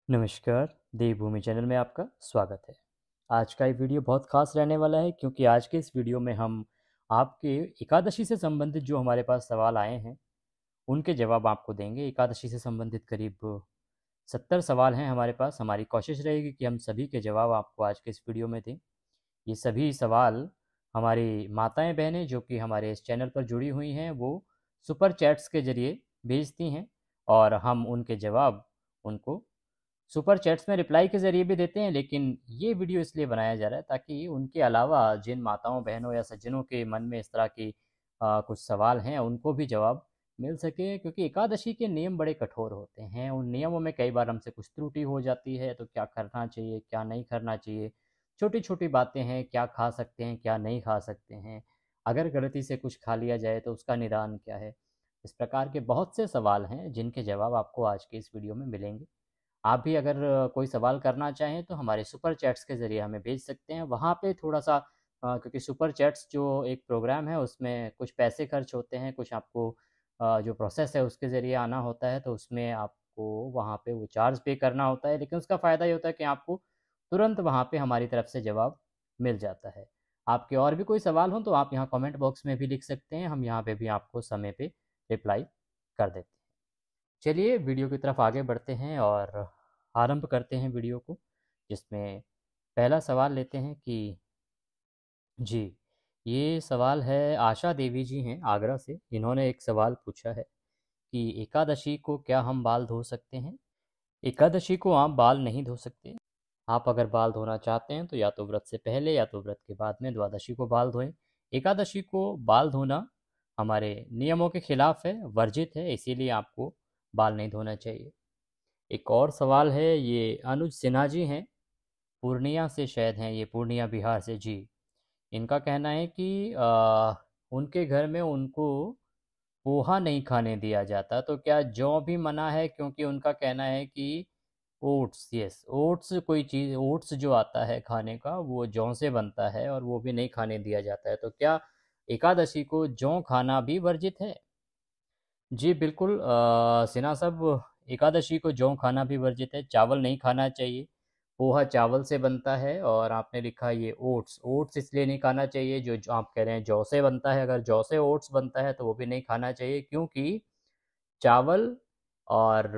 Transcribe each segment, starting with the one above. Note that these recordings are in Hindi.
नमस्कार, देवभूमि चैनल में आपका स्वागत है। आज का ये वीडियो बहुत ख़ास रहने वाला है क्योंकि आज के इस वीडियो में हम आपके एकादशी से संबंधित जो हमारे पास सवाल आए हैं, उनके जवाब आपको देंगे। एकादशी से संबंधित करीब 70 सवाल हैं हमारे पास। हमारी कोशिश रहेगी कि हम सभी के जवाब आपको आज के इस वीडियो में दें। ये सभी सवाल हमारी माताएँ-बहनें जो कि हमारे इस चैनल पर जुड़ी हुई हैं, वो सुपर चैट्स के ज़रिए भेजती हैं और हम उनके जवाब उनको सुपर चैट्स में रिप्लाई के ज़रिए भी देते हैं, लेकिन ये वीडियो इसलिए बनाया जा रहा है ताकि उनके अलावा जिन माताओं, बहनों या सज्जनों के मन में इस तरह की कुछ सवाल हैं, उनको भी जवाब मिल सके क्योंकि एकादशी के नियम बड़े कठोर होते हैं। उन नियमों में कई बार हमसे कुछ त्रुटि हो जाती है, तो क्या करना चाहिए, क्या नहीं करना चाहिए। छोटी-छोटी बातें हैं, क्या खा सकते हैं, क्या नहीं खा सकते हैं। अगर गलती से कुछ खा लिया जाए तो उसका निदान क्या है। इस प्रकार के बहुत से सवाल हैं जिनके जवाब आपको आज के इस वीडियो में मिलेंगे। आप भी अगर कोई सवाल करना चाहें तो हमारे सुपर चैट्स के ज़रिए हमें भेज सकते हैं। वहाँ पे थोड़ा-सा क्योंकि सुपर चैट्स जो एक प्रोग्राम है उसमें कुछ पैसे खर्च होते हैं, कुछ आपको जो प्रोसेस है उसके ज़रिए आना होता है, तो उसमें आपको वहाँ पे वो चार्ज पे करना होता है। लेकिन उसका फ़ायदा ये होता है कि आपको तुरंत वहाँ पे हमारी तरफ से जवाब मिल जाता है। आपके और भी कोई सवाल हों तो आप यहाँ कमेंट बॉक्स में भी लिख सकते हैं, हम यहाँ पे भी आपको समय पे रिप्लाई कर देते हैं। चलिए वीडियो की तरफ आगे बढ़ते हैं और आरंभ करते हैं वीडियो को, जिसमें पहला सवाल लेते हैं कि जी, ये सवाल है आशा देवी जी हैं आगरा से। इन्होंने एक सवाल पूछा है कि एकादशी को क्या हम बाल धो सकते हैं? एकादशी को आप बाल नहीं धो सकते। आप अगर बाल धोना चाहते हैं तो या तो व्रत से पहले या तो व्रत के बाद में द्वादशी को बाल धोएं। एकादशी को बाल धोना हमारे नियमों के खिलाफ है, वर्जित है, इसीलिए आपको बाल नहीं धोना चाहिए। एक और सवाल है, ये अनुज सिन्हा जी हैं, पूर्णिया से शायद हैं ये, पूर्णिया बिहार से जी। इनका कहना है कि उनके घर में उनको पोहा नहीं खाने दिया जाता, तो क्या जौ भी मना है? क्योंकि उनका कहना है कि ओट्स, यस, ओट्स कोई चीज़, ओट्स जो आता है खाने का वो जौ से बनता है और वो भी नहीं खाने दिया जाता है, तो क्या एकादशी को जौ खाना भी वर्जित है? जी बिल्कुल, सिन्हा साहब, एकादशी को जौ खाना भी वर्जित है, चावल नहीं खाना चाहिए। पोहा चावल से बनता है और आपने लिखा ये ओट्स, ओट्स इसलिए नहीं खाना चाहिए जो आप कह रहे हैं जौ से बनता है। अगर जौ से ओट्स बनता है तो वो भी नहीं खाना चाहिए क्योंकि चावल और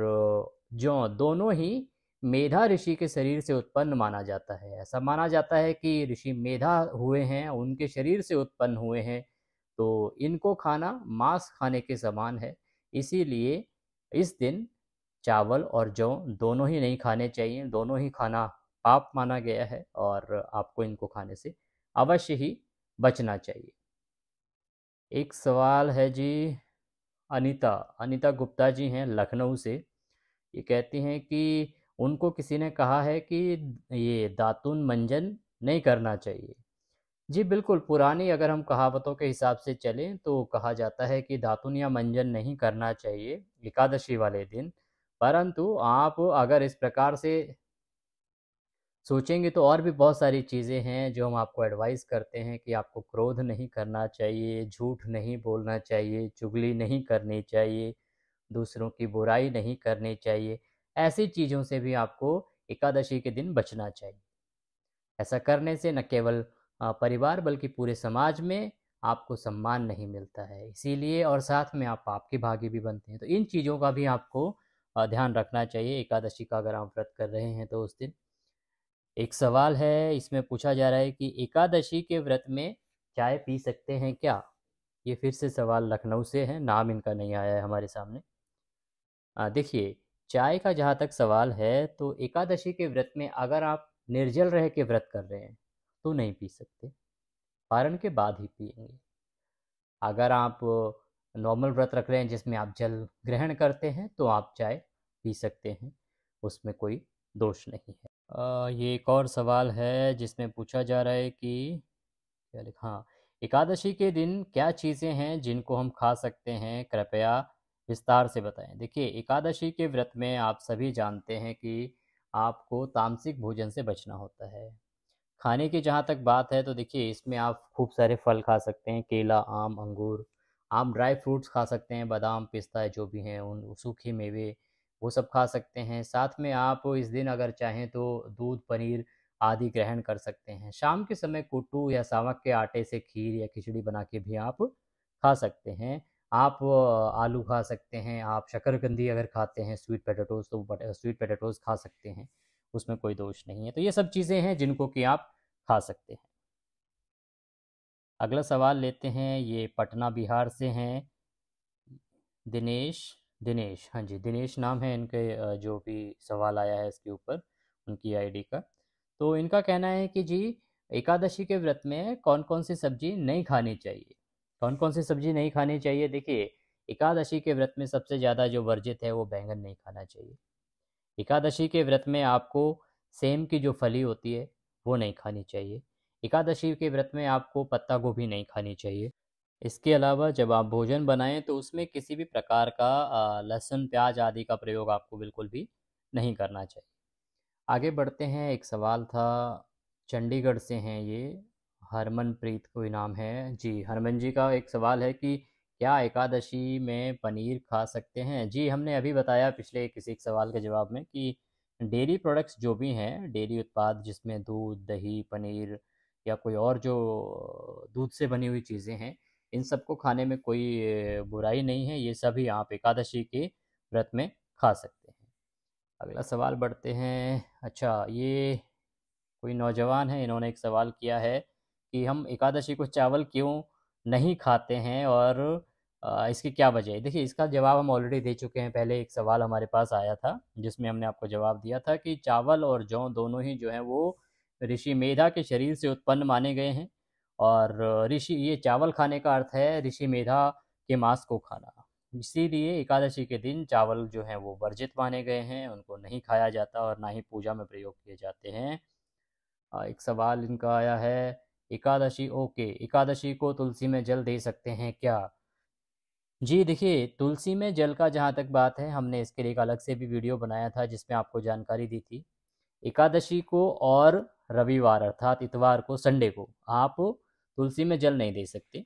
जौ दोनों ही मेधा ऋषि के शरीर से उत्पन्न माना जाता है। ऐसा माना जाता है कि ऋषि मेधा हुए हैं, उनके शरीर से उत्पन्न हुए हैं, तो इनको खाना मांस खाने के समान है। इसीलिए इस दिन चावल और जौ दोनों ही नहीं खाने चाहिए, दोनों ही खाना पाप माना गया है और आपको इनको खाने से अवश्य ही बचना चाहिए। एक सवाल है जी, अनीता, अनीता गुप्ता जी हैं लखनऊ से। ये कहती हैं कि उनको किसी ने कहा है कि ये दातुन मंजन नहीं करना चाहिए। जी बिल्कुल, पुरानी अगर हम कहावतों के हिसाब से चलें तो कहा जाता है कि दातुन या मंजन नहीं करना चाहिए एकादशी वाले दिन। परंतु आप अगर इस प्रकार से सोचेंगे तो और भी बहुत सारी चीज़ें हैं जो हम आपको एडवाइस करते हैं कि आपको क्रोध नहीं करना चाहिए, झूठ नहीं बोलना चाहिए, चुगली नहीं करनी चाहिए, दूसरों की बुराई नहीं करनी चाहिए। ऐसी चीज़ों से भी आपको एकादशी के दिन बचना चाहिए। ऐसा करने से न केवल परिवार बल्कि पूरे समाज में आपको सम्मान नहीं मिलता है। इसीलिए और साथ में आप पाप के भागी भी बनते हैं। तो इन चीज़ों का भी आपको ध्यान रखना चाहिए एकादशी का अगर आप व्रत कर रहे हैं तो उस दिन। एक सवाल है, इसमें पूछा जा रहा है कि एकादशी के व्रत में चाय पी सकते हैं क्या? ये फिर से सवाल लखनऊ से है, नाम इनका नहीं आया है हमारे सामने। देखिए, चाय का जहाँ तक सवाल है तो एकादशी के व्रत में अगर आप निर्जल रह के व्रत कर रहे हैं तो नहीं पी सकते, पारण के बाद ही पिएंगे। अगर आप नॉर्मल व्रत रख रहे हैं जिसमें आप जल ग्रहण करते हैं तो आप चाय पी सकते हैं, उसमें कोई दोष नहीं है। ये एक और सवाल है जिसमें पूछा जा रहा है कि क्या लिखा, हाँ, एकादशी के दिन क्या चीज़ें हैं जिनको हम खा सकते हैं, कृपया विस्तार से बताएं। देखिए, एकादशी के व्रत में आप सभी जानते हैं कि आपको तामसिक भोजन से बचना होता है। खाने की जहाँ तक बात है तो देखिए, इसमें आप खूब सारे फल खा सकते हैं, केला, आम, अंगूर। आप ड्राई फ्रूट्स खा सकते हैं, बादाम, पिस्ता जो भी हैं, उन सूखे मेवे, वो सब खा सकते हैं। साथ में आप इस दिन अगर चाहें तो दूध, पनीर आदि ग्रहण कर सकते हैं। शाम के समय कुट्टू या सावक के आटे से खीर या खिचड़ी बना के भी आप खा सकते हैं। आप आलू खा सकते हैं, आप शकरकंदी अगर खाते हैं, स्वीट पोटैटोज़, तो स्वीट पोटैटोज़ खा सकते हैं, उसमें कोई दोष नहीं है। तो ये सब चीज़ें हैं जिनको कि आप खा सकते हैं। अगला सवाल लेते हैं, ये पटना बिहार से हैं दिनेश। दिनेश, हाँ जी, दिनेश नाम है इनके। जो भी सवाल आया है इसके ऊपर, उनकी आईडी का। तो इनका कहना है कि जी, एकादशी के व्रत में कौन कौन सी सब्जी नहीं खानी चाहिए। कौन कौन सी सब्जी नहीं खानी चाहिए? देखिए, एकादशी के व्रत में सबसे ज़्यादा जो वर्जित है वो बैंगन नहीं खाना चाहिए। एकादशी के व्रत में आपको सेम की जो फली होती है वो नहीं खानी चाहिए। एकादशी के व्रत में आपको पत्ता गोभी नहीं खानी चाहिए। इसके अलावा जब आप भोजन बनाएं तो उसमें किसी भी प्रकार का लहसुन, प्याज आदि का प्रयोग आपको बिल्कुल भी नहीं करना चाहिए। आगे बढ़ते हैं। एक सवाल था, चंडीगढ़ से हैं ये, हरमनप्रीत कोई नाम है जी। हरमन जी का एक सवाल है कि क्या एकादशी में पनीर खा सकते हैं? जी, हमने अभी बताया पिछले किसी एक सवाल के जवाब में कि डेयरी प्रोडक्ट्स जो भी हैं, डेयरी उत्पाद जिसमें दूध, दही, पनीर या कोई और जो दूध से बनी हुई चीज़ें हैं, इन सबको खाने में कोई बुराई नहीं है। ये सभी आप एकादशी के व्रत में खा सकते हैं। अगला सवाल बढ़ते हैं। अच्छा, ये कोई नौजवान है, इन्होंने एक सवाल किया है कि हम एकादशी को चावल क्यों नहीं खाते हैं और इसकी क्या वजह है? देखिए, इसका जवाब हम ऑलरेडी दे चुके हैं। पहले एक सवाल हमारे पास आया था जिसमें हमने आपको जवाब दिया था कि चावल और जौ दोनों ही जो हैं वो ऋषि मेधा के शरीर से उत्पन्न माने गए हैं। और ऋषि, ये चावल खाने का अर्थ है ऋषि मेधा के मांस को खाना। इसीलिए एकादशी के दिन चावल जो हैं वो वर्जित माने गए हैं, उनको नहीं खाया जाता और ना ही पूजा में प्रयोग किए जाते हैं। एक सवाल इनका आया है, एकादशी, ओके, एकादशी को तुलसी में जल दे सकते हैं क्या? जी देखिए, तुलसी में जल का जहाँ तक बात है, हमने इसके लिए एक अलग से भी वीडियो बनाया था जिसमें आपको जानकारी दी थी। एकादशी को और रविवार अर्थात इतवार को, संडे को आप तुलसी में जल नहीं दे सकते।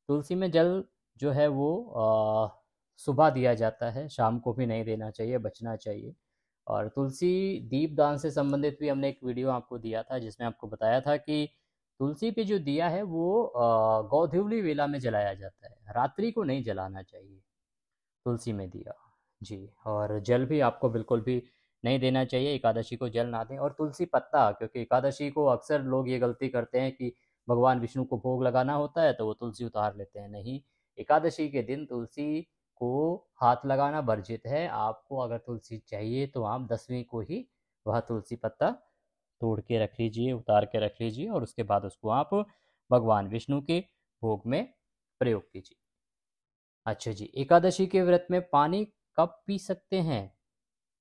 तुलसी में जल जो है वो सुबह दिया जाता है, शाम को भी नहीं देना चाहिए, बचना चाहिए। और तुलसी दीपदान से संबंधित भी हमने एक वीडियो आपको दिया था जिसमें आपको बताया था कि तुलसी पे जो दिया है वो गौधूली वेला में जलाया जाता है, रात्रि को नहीं जलाना चाहिए तुलसी में दिया। जी, और जल भी आपको बिल्कुल भी नहीं देना चाहिए, एकादशी को जल ना दें। और तुलसी पत्ता, क्योंकि एकादशी को अक्सर लोग ये गलती करते हैं कि भगवान विष्णु को भोग लगाना होता है तो वो तुलसी उतार लेते हैं। नहीं, एकादशी के दिन तुलसी को हाथ लगाना वर्जित है। आपको अगर तुलसी चाहिए तो आप 10वीं को ही वह तुलसी पत्ता तोड़ के रख लीजिए, उतार के रख लीजिए और उसके बाद उसको आप भगवान विष्णु के भोग में प्रयोग कीजिए। अच्छा जी, एकादशी के व्रत में पानी कब पी सकते हैं?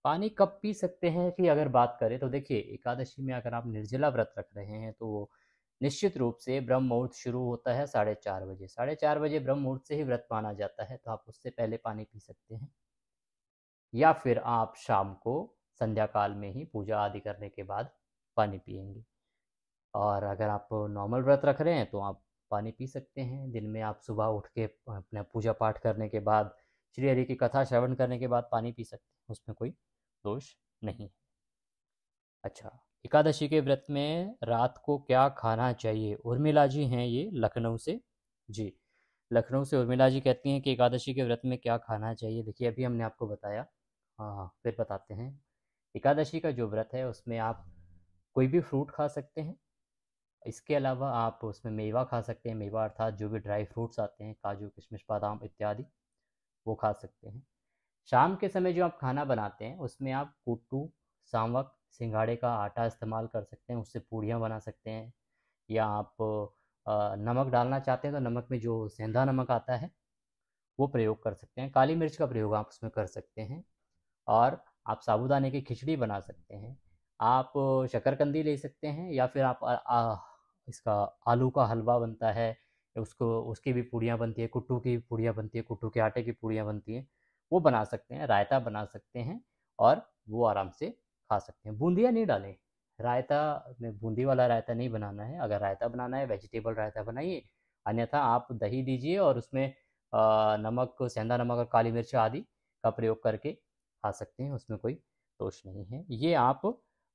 पानी कब पी सकते हैं की अगर बात करें तो देखिए, एकादशी में अगर आप निर्जला व्रत रख रहे हैं तो निश्चित रूप से ब्रह्म मुहूर्त शुरू होता है 4:30 बजे। 4:30 बजे ब्रह्म मुहूर्त से ही व्रत माना जाता है, तो आप उससे पहले पानी पी सकते हैं। या फिर आप शाम को संध्या काल में ही पूजा आदि करने के बाद पानी पिएंगे। और अगर आप नॉर्मल व्रत रख रहे हैं तो आप पानी पी सकते हैं। दिन में आप सुबह उठ के अपना पूजा पाठ करने के बाद, श्री हरि की कथा श्रवण करने के बाद पानी पी सकते हैं, उसमें कोई दोष नहीं है। अच्छा, एकादशी के व्रत में रात को क्या खाना चाहिए? उर्मिला जी हैं ये, लखनऊ से। जी, लखनऊ से उर्मिला जी कहती हैं कि एकादशी के व्रत में क्या खाना चाहिए। देखिए, अभी हमने आपको बताया। हाँ, फिर बताते हैं। एकादशी का जो व्रत है उसमें आप कोई भी फ्रूट खा सकते हैं। इसके अलावा आप उसमें मेवा खा सकते हैं। मेवा अर्थात जो भी ड्राई फ्रूट्स आते हैं, काजू, किशमिश, बादाम इत्यादि, वो खा सकते हैं। शाम के समय जो आप खाना बनाते हैं उसमें आप कुट्टू, सामक, सिंघाड़े का आटा इस्तेमाल कर सकते हैं, उससे पूड़ियाँ बना सकते हैं। या आप नमक डालना चाहते हैं तो नमक में जो सेंधा नमक आता है वो प्रयोग कर सकते हैं। काली मिर्च का प्रयोग आप उसमें कर सकते हैं। और आप साबूदाने की खिचड़ी बना सकते हैं। आप शकरकंदी ले सकते हैं या फिर आप इसका आलू का हलवा बनता है, उसको, उसकी भी पूड़ियाँ बनती है, कुट्टू की पूड़ियाँ बनती है, कुट्टू के आटे की पूड़ियाँ बनती हैं, वो बना सकते हैं। रायता बना सकते हैं और वो आराम से खा सकते हैं। बूंदियाँ नहीं डालें, रायता में बूंदी वाला रायता नहीं बनाना है। अगर रायता बनाना है, वेजिटेबल रायता बनाइए, अन्यथा आप दही दीजिए और उसमें नमक, सेंधा नमक और काली मिर्च आदि का प्रयोग करके खा सकते हैं, उसमें कोई दोष नहीं है। ये आप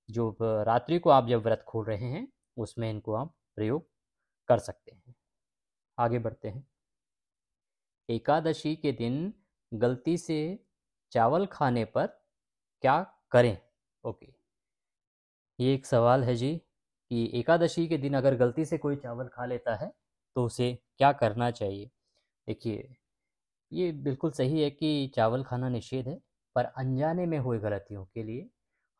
जो रात्रि को आप जब व्रत खोल रहे हैं उसमें इनको आप प्रयोग कर सकते हैं। आगे बढ़ते हैं। एकादशी के दिन गलती से चावल खाने पर क्या करें? ओके, ये एक सवाल है जी कि एकादशी के दिन अगर गलती से कोई चावल खा लेता है तो उसे क्या करना चाहिए। देखिए, ये बिल्कुल सही है कि चावल खाना निषेध है, पर अनजाने में हुई गलतियों के लिए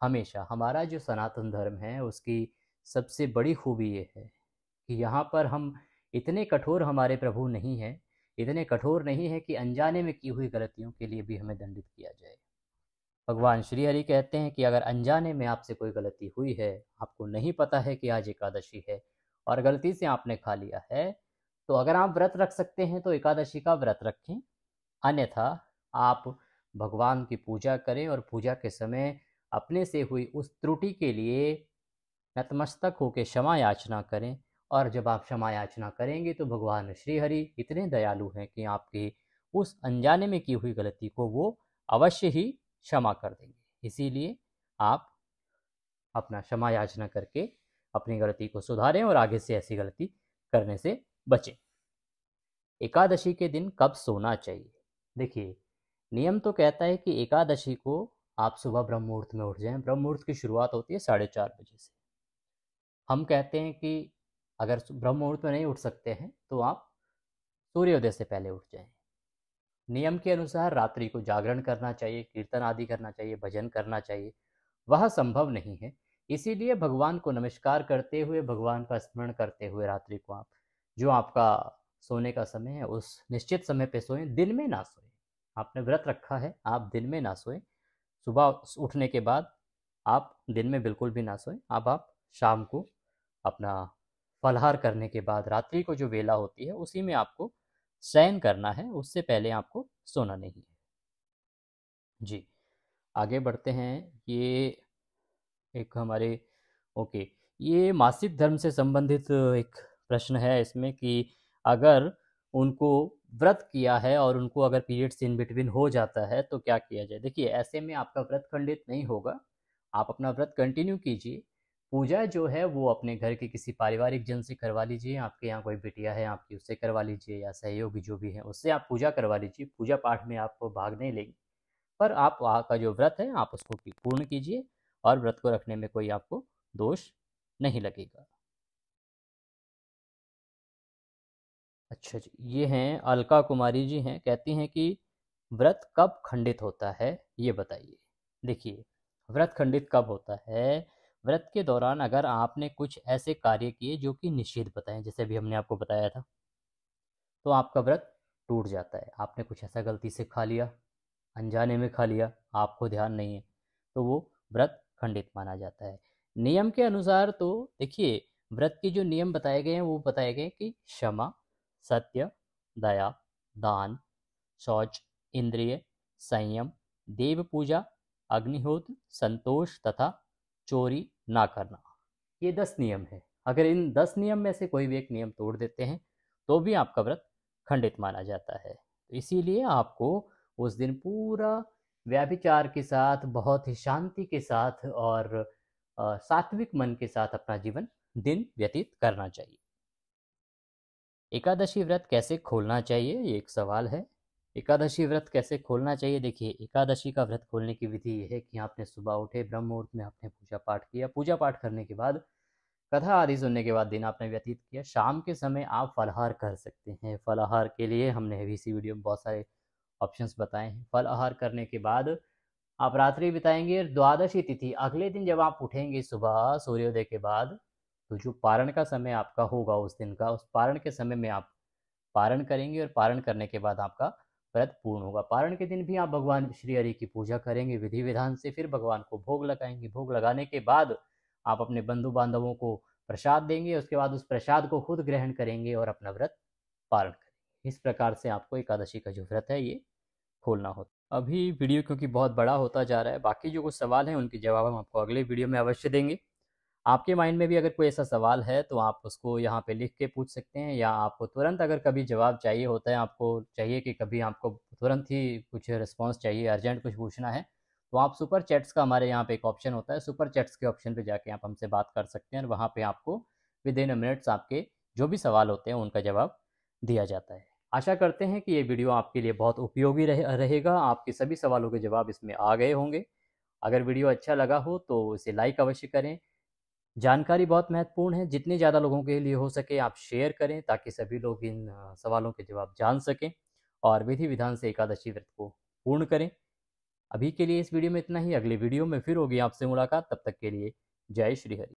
हमेशा हमारा जो सनातन धर्म है उसकी सबसे बड़ी खूबी ये है कि यहाँ पर हम इतने कठोर हमारे प्रभु नहीं हैं, इतने कठोर नहीं है कि अनजाने में की हुई गलतियों के लिए भी हमें दंडित किया जाए। भगवान श्री हरि कहते हैं कि अगर अनजाने में आपसे कोई गलती हुई है, आपको नहीं पता है कि आज एकादशी है और गलती से आपने खा लिया है, तो अगर आप व्रत रख सकते हैं तो एकादशी का व्रत रखें, अन्यथा आप भगवान की पूजा करें और पूजा के समय अपने से हुई उस त्रुटि के लिए नतमस्तक होकर क्षमा याचना करें। और जब आप क्षमा याचना करेंगे तो भगवान श्री हरि इतने दयालु हैं कि आपकी उस अनजाने में की हुई गलती को वो अवश्य ही क्षमा कर देंगे। इसीलिए आप अपना क्षमा याचना करके अपनी गलती को सुधारें और आगे से ऐसी गलती करने से बचें। एकादशी के दिन कब सोना चाहिए? देखिए, नियम तो कहता है कि एकादशी को आप सुबह ब्रह्म मुहूर्त में उठ जाएं। ब्रह्म मुहूर्त की शुरुआत होती है 4:30 बजे से। हम कहते हैं कि अगर ब्रह्म मुहूर्त में नहीं उठ सकते हैं तो आप सूर्योदय से पहले उठ जाएं। नियम के अनुसार रात्रि को जागरण करना चाहिए, कीर्तन आदि करना चाहिए, भजन करना चाहिए। वह संभव नहीं है, इसीलिए भगवान को नमस्कार करते हुए, भगवान का स्मरण करते हुए रात्रि को आप जो आपका सोने का समय है उस निश्चित समय पे सोएं, दिन में ना सोएं। आपने व्रत रखा है, आप दिन में ना सोएं। सुबह उठने के बाद आप दिन में बिल्कुल भी ना सोएं। अब आप शाम को अपना फलाहार करने के बाद रात्रि को जो वेला होती है उसी में आपको शयन करना है, उससे पहले आपको सोना नहीं है। जी, आगे बढ़ते हैं। ये एक हमारे ओके, ये मासिक धर्म से संबंधित एक प्रश्न है इसमें कि अगर उनको व्रत किया है और उनको अगर पीरियड्स इन बिटवीन हो जाता है तो क्या किया जाए। देखिए, ऐसे में आपका व्रत खंडित नहीं होगा, आप अपना व्रत कंटिन्यू कीजिए। पूजा जो है वो अपने घर के किसी पारिवारिक जन से करवा लीजिए, आपके यहाँ कोई बिटिया है आपकी, उससे करवा लीजिए, या सहयोगी जो भी है उससे आप पूजा करवा लीजिए। पूजा पाठ में आप भाग नहीं लेंगे, पर आप वहाँ का जो व्रत है आप उसको पूर्ण कीजिए और व्रत को रखने में कोई आपको दोष नहीं लगेगा। अच्छा जी, ये हैं अलका कुमारी जी हैं, कहती हैं कि व्रत कब खंडित होता है ये बताइए। देखिए, व्रत खंडित कब होता है? व्रत के दौरान अगर आपने कुछ ऐसे कार्य किए जो कि निषेध बताएं, जैसे अभी हमने आपको बताया था, तो आपका व्रत टूट जाता है। आपने कुछ ऐसा गलती से खा लिया, अनजाने में खा लिया, आपको ध्यान नहीं है, तो वो व्रत खंडित माना जाता है। नियम के अनुसार तो देखिए, व्रत के जो नियम बताए गए हैं वो बताए गए कि क्षमा, सत्य, दया, दान, शौच, इंद्रिय संयम, देव पूजा, अग्निहोत्र, संतोष तथा चोरी ना करना। ये 10 नियम है। अगर इन 10 नियम में से कोई भी एक नियम तोड़ देते हैं तो भी आपका व्रत खंडित माना जाता है। तो इसीलिए आपको उस दिन पूरा व्यभिचार के साथ, बहुत ही शांति के साथ और सात्विक मन के साथ अपना जीवन दिन व्यतीत करना चाहिए। एकादशी व्रत कैसे खोलना चाहिए, ये एक सवाल है। एकादशी व्रत कैसे खोलना चाहिए? देखिए, एकादशी का व्रत खोलने की विधि ये है कि आपने सुबह उठे, ब्रह्म मुहूर्त में आपने पूजा पाठ किया, पूजा पाठ करने के बाद कथा आदि सुनने के बाद दिन आपने व्यतीत किया। शाम के समय आप फलाहार कर सकते हैं। फलाहार के लिए हमने अभी इसी वीडियो में बहुत सारे ऑप्शंस बताए हैं। फलाहार करने के बाद आप रात्रि बिताएंगे। द्वादशी तिथि अगले दिन जब आप उठेंगे सुबह सूर्योदय के बाद, तो जो पारण का समय आपका होगा उस दिन का, उस पारण के समय में आप पारण करेंगे और पारण करने के बाद आपका व्रत पूर्ण होगा। पारण के दिन भी आप भगवान श्री हरि की पूजा करेंगे विधि विधान से, फिर भगवान को भोग लगाएंगे। भोग लगाने के बाद आप अपने बंधु बांधवों को प्रसाद देंगे, उसके बाद उस प्रसाद को खुद ग्रहण करेंगे और अपना व्रत पारण करेंगे। इस प्रकार से आपको एकादशी का जो व्रत है ये खोलना होता है। अभी वीडियो क्योंकि बहुत बड़ा होता जा रहा है, बाकी जो कुछ सवाल हैं उनके जवाब हम आपको अगले वीडियो में अवश्य देंगे। आपके माइंड में भी अगर कोई ऐसा सवाल है तो आप उसको यहाँ पे लिख के पूछ सकते हैं, या आपको तुरंत अगर कभी जवाब चाहिए होता है, आपको चाहिए कि कभी आपको तुरंत ही कुछ रिस्पांस चाहिए, अर्जेंट कुछ पूछना है, तो आप सुपर चैट्स का हमारे यहाँ पे एक ऑप्शन होता है, सुपर चैट्स के ऑप्शन पे जाके आप हमसे बात कर सकते हैं और वहाँ पे आपको विद इन मिनट्स आपके जो भी सवाल होते हैं उनका जवाब दिया जाता है। आशा करते हैं कि ये वीडियो आपके लिए बहुत उपयोगी रहेगा, आपके सभी सवालों के जवाब इसमें आ गए होंगे। अगर वीडियो अच्छा लगा हो तो इसे लाइक अवश्य करें। जानकारी बहुत महत्वपूर्ण है, जितने ज़्यादा लोगों के लिए हो सके आप शेयर करें ताकि सभी लोग इन सवालों के जवाब जान सकें और विधि विधान से एकादशी व्रत को पूर्ण करें। अभी के लिए इस वीडियो में इतना ही, अगले वीडियो में फिर होगी आपसे मुलाकात, तब तक के लिए जय श्री हरि।